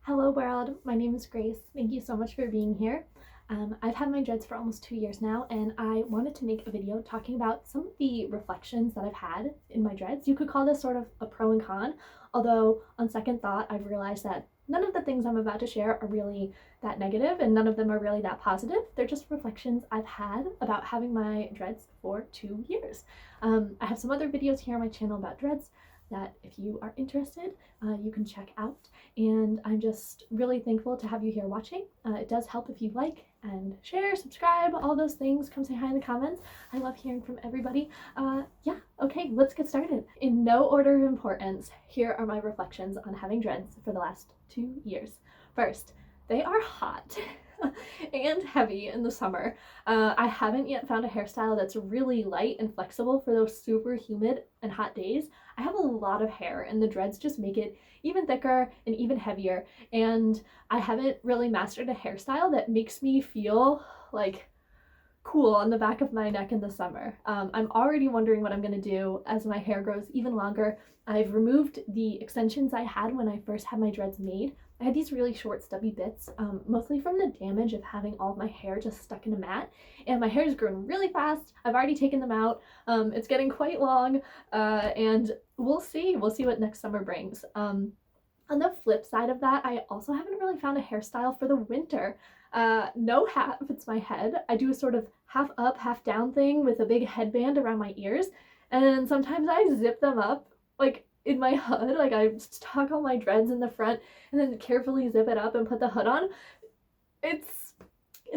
Hello world, my name is Grace. Thank you so much for being here. I've had my dreads for almost 2 years now, and I wanted to make a video talking about some of the reflections that I've had in my dreads. You could call this sort of a pro and con, although on second thought I've realized that none of the things I'm about to share are really that negative and none of them are really that positive. They're just reflections I've had about having my dreads for 2 years. I have some other videos here on my channel about dreads that if you are interested, you can check out. And I'm just really thankful to have you here watching. It does help if you like and share, subscribe, all those things. Come say hi in the comments. I love hearing from everybody. Yeah, okay, let's get started. In no order of importance, here are my reflections on having dreads for the last 2 years. First, they are hot and heavy in the summer. I haven't yet found a hairstyle that's really light and flexible for those super humid and hot days. I have a lot of hair and the dreads just make it even thicker and even heavier, and I haven't really mastered a hairstyle that makes me feel like cool on the back of my neck in the summer. I'm already wondering what I'm gonna do as my hair grows even longer. I've removed the extensions I had when I first had my dreads made. I had these really short stubby bits, mostly from the damage of having all of my hair just stuck in a mat, and my hair is growing really fast. I've already taken them out. It's getting quite long, and we'll see what next summer brings. On the flip side of that, I also haven't really found a hairstyle for the winter. No hat fits my head. I do a sort of half up, half down thing with a big headband around my ears, and sometimes I zip them up like in my hood, like I tuck all my dreads in the front and then carefully zip it up and put the hood on. It's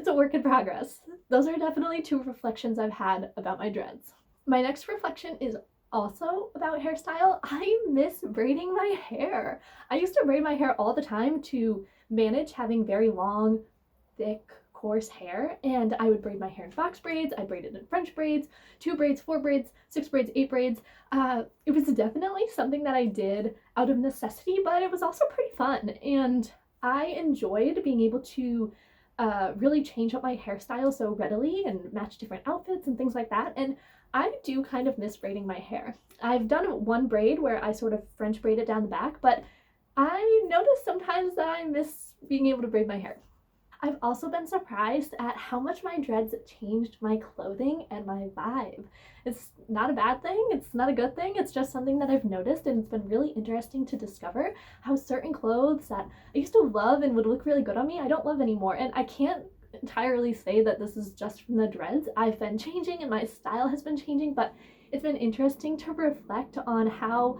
a work in progress. Those are definitely two reflections I've had about my dreads. My next reflection is also about hairstyle. I miss braiding my hair. I used to braid my hair all the time to manage having very long, thick, coarse hair, and I would braid my hair in box braids. I braided in French braids, 2 braids, 4 braids, 6 braids, 8 braids. It was definitely something that I did out of necessity, but it was also pretty fun, and I enjoyed being able to really change up my hairstyle so readily and match different outfits and things like that. And I do kind of miss braiding my hair. I've done one braid where I sort of French braid it down the back, but I notice sometimes that I miss being able to braid my hair. I've also been surprised at how much my dreads changed my clothing and my vibe. It's not a bad thing, it's not a good thing, it's just something that I've noticed, and it's been really interesting to discover how certain clothes that I used to love and would look really good on me, I don't love anymore. And I can't entirely say that this is just from the dreads. I've been changing and my style has been changing, but it's been interesting to reflect on how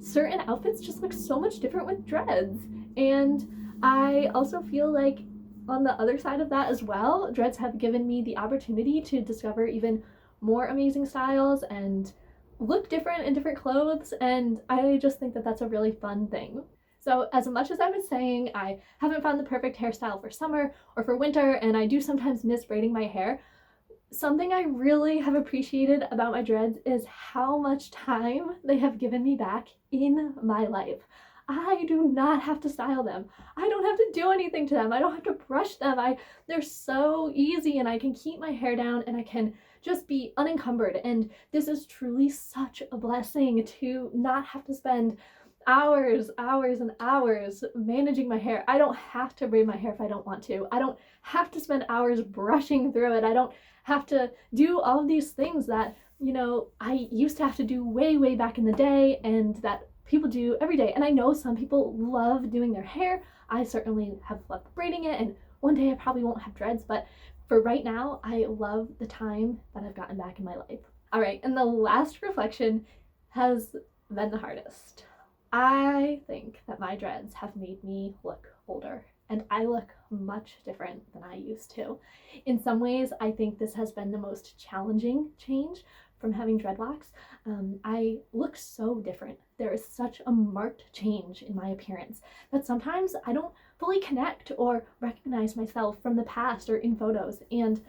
certain outfits just look so much different with dreads. And I also feel like on the other side of that as well, dreads have given me the opportunity to discover even more amazing styles and look different in different clothes, and I just think that that's a really fun thing. So as much as I was saying I haven't found the perfect hairstyle for summer or for winter, and I do sometimes miss braiding my hair, something I really have appreciated about my dreads is how much time they have given me back in my life. I do not have to style them. I don't have to do anything to them. I don't have to brush them. They're so easy, and I can keep my hair down and I can just be unencumbered. And this is truly such a blessing to not have to spend hours and hours managing my hair. I don't have to braid my hair if I don't want to. I don't have to spend hours brushing through it. I don't have to do all of these things that, I used to have to do way back in the day, and that people do every day. And I know some people love doing their hair. I certainly have loved braiding it, and one day I probably won't have dreads, but for right now, I love the time that I've gotten back in my life. All right, and the last reflection has been the hardest. I think that my dreads have made me look older, and I look much different than I used to. In some ways, I think this has been the most challenging change from having dreadlocks. I look so different. There is such a marked change in my appearance that sometimes I don't fully connect or recognize myself from the past or in photos. And,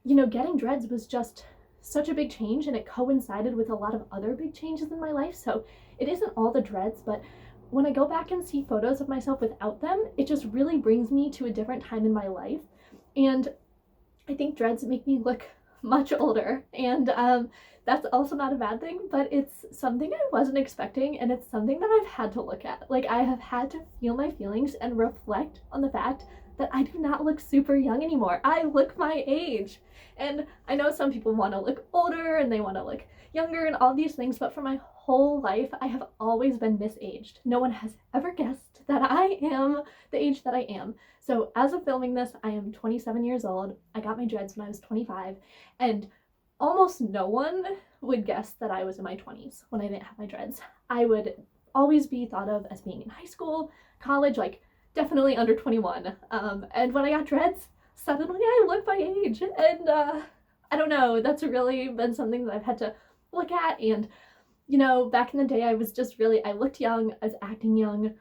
getting dreads was just such a big change, and it coincided with a lot of other big changes in my life. So it isn't all the dreads, but when I go back and see photos of myself without them, it just really brings me to a different time in my life. And I think dreads make me look much older, and that's also not a bad thing, but it's something I wasn't expecting, and it's something that I've had to look at. Like, I have had to feel my feelings and reflect on the fact that I do not look super young anymore. I look my age. And I know some people want to look older and they want to look younger and all these things, but for my whole life, I have always been misaged. No one has ever guessed that I am the age that I am. So as of filming this, I am 27 years old. I got my dreads when I was 25, and almost no one would guess that I was in my 20s when I didn't have my dreads. I would always be thought of as being in high school, college, like definitely under 21. And when I got dreads, suddenly I look my age. And I don't know, that's really been something that I've had to look at. And, you know, back in the day, I was just really, I looked young, I was acting young.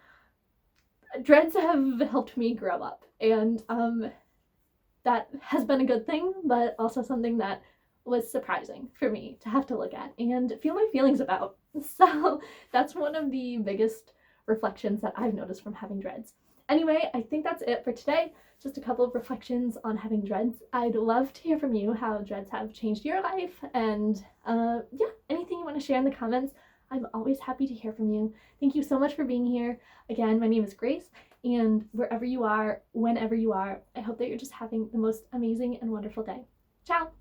Dreads have helped me grow up. And that has been a good thing, but also something that was surprising for me to have to look at and feel my feelings about. So that's one of the biggest reflections that I've noticed from having dreads. Anyway, I think that's it for today. Just a couple of reflections on having dreads. I'd love to hear from you how dreads have changed your life, and yeah, anything you want to share in the comments. I'm always happy to hear from you. Thank you so much for being here. Again, my name is Grace, and wherever you are, whenever you are, I hope that you're just having the most amazing and wonderful day. Ciao!